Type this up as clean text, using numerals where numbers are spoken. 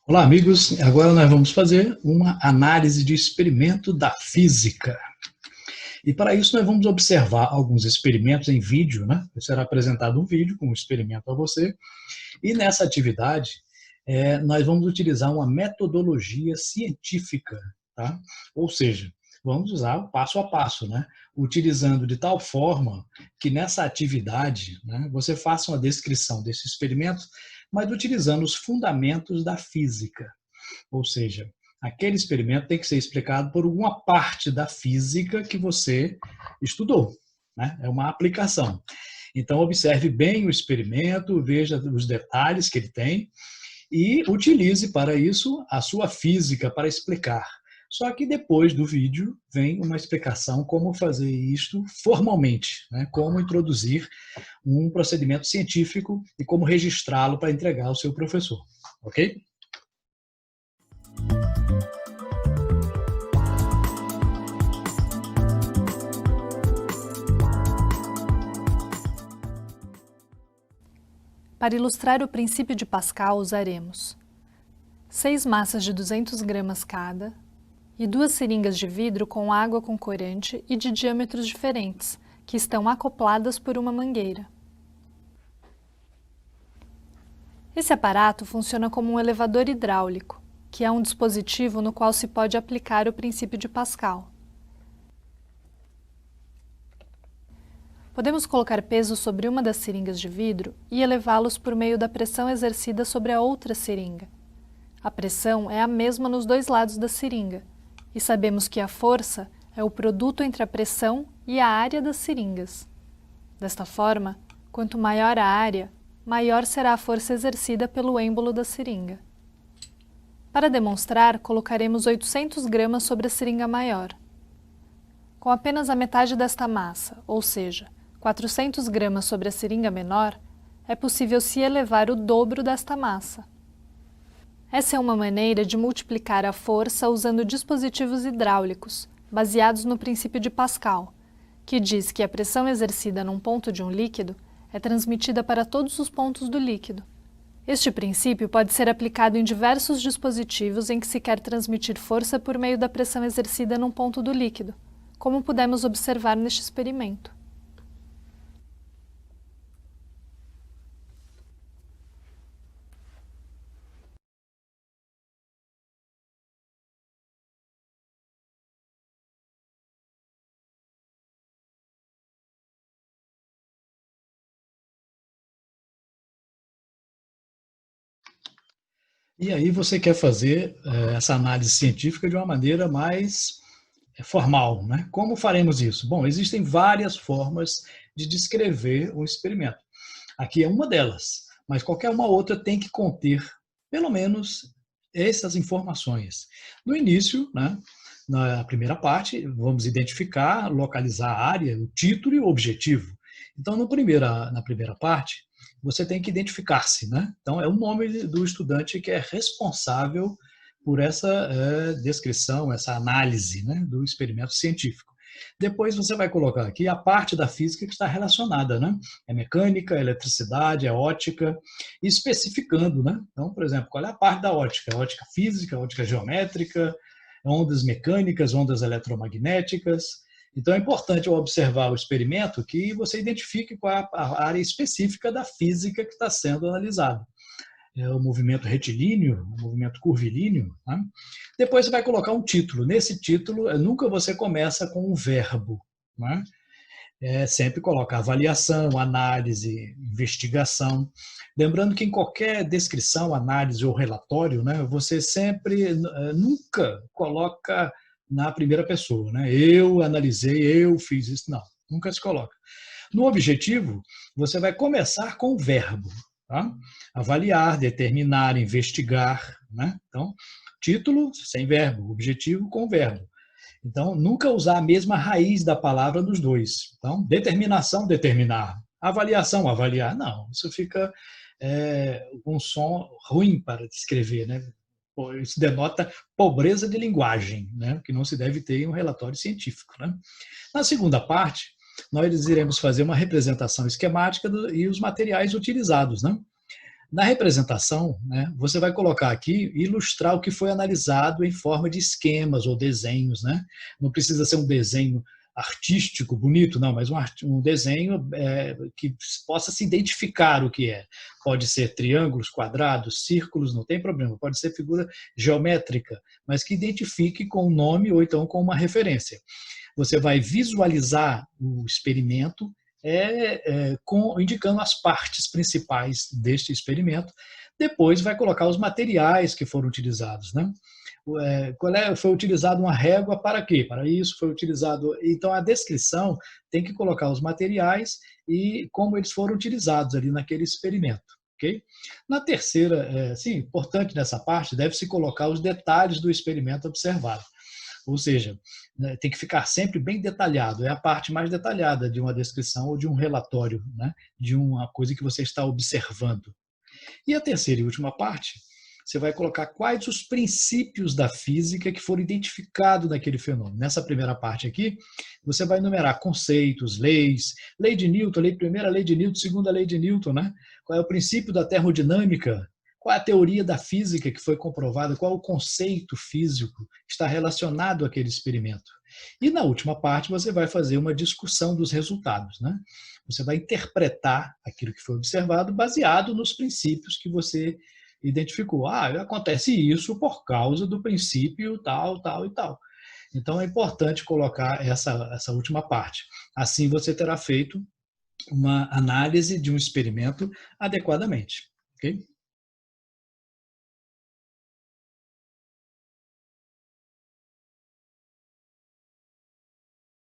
Olá, amigos. Agora nós vamos fazer uma análise de experimento da física. E para isso nós vamos observar alguns experimentos em vídeo, né? Será apresentado um vídeo com um experimento a você. E nessa atividade, nós vamos utilizar uma metodologia científica, tá? Ou seja, vamos usar o passo a passo, né? Utilizando de tal forma que nessa atividade, né, você faça uma descrição desse experimento, mas utilizando os fundamentos da física. Ou seja, aquele experimento tem que ser explicado por uma parte da física que você estudou, né? É uma aplicação. Então, observe bem o experimento, veja os detalhes que ele tem e utilize para isso a sua física para explicar. Só que depois do vídeo vem uma explicação como fazer isto formalmente, né? Como introduzir um procedimento científico e como registrá-lo para entregar ao seu professor, ok? Para ilustrar o princípio de Pascal, usaremos 6 massas de 200 gramas cada e 2 seringas de vidro com água com corante e de diâmetros diferentes, que estão acopladas por uma mangueira. Esse aparato funciona como um elevador hidráulico, que é um dispositivo no qual se pode aplicar o princípio de Pascal. Podemos colocar peso sobre uma das seringas de vidro e elevá-los por meio da pressão exercida sobre a outra seringa. A pressão é a mesma nos dois lados da seringa, e sabemos que a força é o produto entre a pressão e a área das seringas. Desta forma, quanto maior a área, maior será a força exercida pelo êmbolo da seringa. Para demonstrar, colocaremos 800 gramas sobre a seringa maior. Com apenas a metade desta massa, ou seja, 400 gramas sobre a seringa menor, é possível se elevar o dobro desta massa. Essa é uma maneira de multiplicar a força usando dispositivos hidráulicos, baseados no princípio de Pascal, que diz que a pressão exercida num ponto de um líquido é transmitida para todos os pontos do líquido. Este princípio pode ser aplicado em diversos dispositivos em que se quer transmitir força por meio da pressão exercida num ponto do líquido, como pudemos observar neste experimento. E aí você quer fazer essa análise científica de uma maneira mais formal, né? Como faremos isso? Bom, existem várias formas de descrever um experimento. Aqui é uma delas, mas qualquer uma outra tem que conter, pelo menos, essas informações. No início, né, na primeira parte, vamos identificar, localizar a área, o título e o objetivo. Então, na primeira parte, você tem que identificar-se, né? Então, é o nome do estudante que é responsável por essa descrição, essa análise, né, do experimento científico. Depois você vai colocar aqui a parte da física que está relacionada, né? É mecânica, é eletricidade, é ótica, especificando, né? Então, por exemplo, qual é a parte da ótica? É ótica física, ótica geométrica, ondas mecânicas, ondas eletromagnéticas. Então, é importante ao observar o experimento que você identifique qual é a área específica da física que está sendo analisada. É o movimento retilíneo, o movimento curvilíneo. Né? Depois você vai colocar um título. Nesse título, nunca você começa com um verbo. Né? Sempre coloca avaliação, análise, investigação. Lembrando que em qualquer descrição, análise ou relatório, né, você sempre, nunca coloca na primeira pessoa. Né? Eu analisei, eu fiz isso. Não, nunca se coloca. No objetivo, você vai começar com o verbo. Tá? Avaliar, determinar, investigar. Né? Então, título sem verbo, objetivo com verbo. Então, nunca usar a mesma raiz da palavra nos dois. Então, determinação, determinar. Avaliação, avaliar. Não, isso fica um som ruim para descrever. Né? Isso denota pobreza de linguagem, né? Que não se deve ter em um relatório científico. Né? Na segunda parte, nós iremos fazer uma representação esquemática e os materiais utilizados. Né? Na representação, né, você vai colocar aqui, ilustrar o que foi analisado em forma de esquemas ou desenhos, né? Não precisa ser um desenho artístico, bonito, não, mas um desenho que possa se identificar o que é. Pode ser triângulos, quadrados, círculos, não tem problema. Pode ser figura geométrica, mas que identifique com o nome ou então com uma referência. Você vai visualizar o experimento indicando as partes principais deste experimento. Depois vai colocar os materiais que foram utilizados, né? Foi utilizado uma régua para quê? Para isso foi utilizado. Então a descrição tem que colocar os materiais e como eles foram utilizados ali naquele experimento. Okay? Na terceira, sim, importante nessa parte, deve-se colocar os detalhes do experimento observado. Ou seja, tem que ficar sempre bem detalhado, é a parte mais detalhada de uma descrição ou de um relatório, né? De uma coisa que você está observando. E a terceira e última parte, você vai colocar quais os princípios da física que foram identificados naquele fenômeno. Nessa primeira parte aqui, você vai enumerar conceitos, leis, lei de Newton, primeira lei de Newton, segunda lei de Newton, né? Qual é o princípio da termodinâmica, qual é a teoria da física que foi comprovada, qual é o conceito físico que está relacionado àquele experimento. E na última parte você vai fazer uma discussão dos resultados, né? Você vai interpretar aquilo que foi observado baseado nos princípios que você identificou. Acontece isso por causa do princípio tal, tal e tal. Então é importante colocar essa última parte. Assim você terá feito uma análise de um experimento adequadamente. Ok?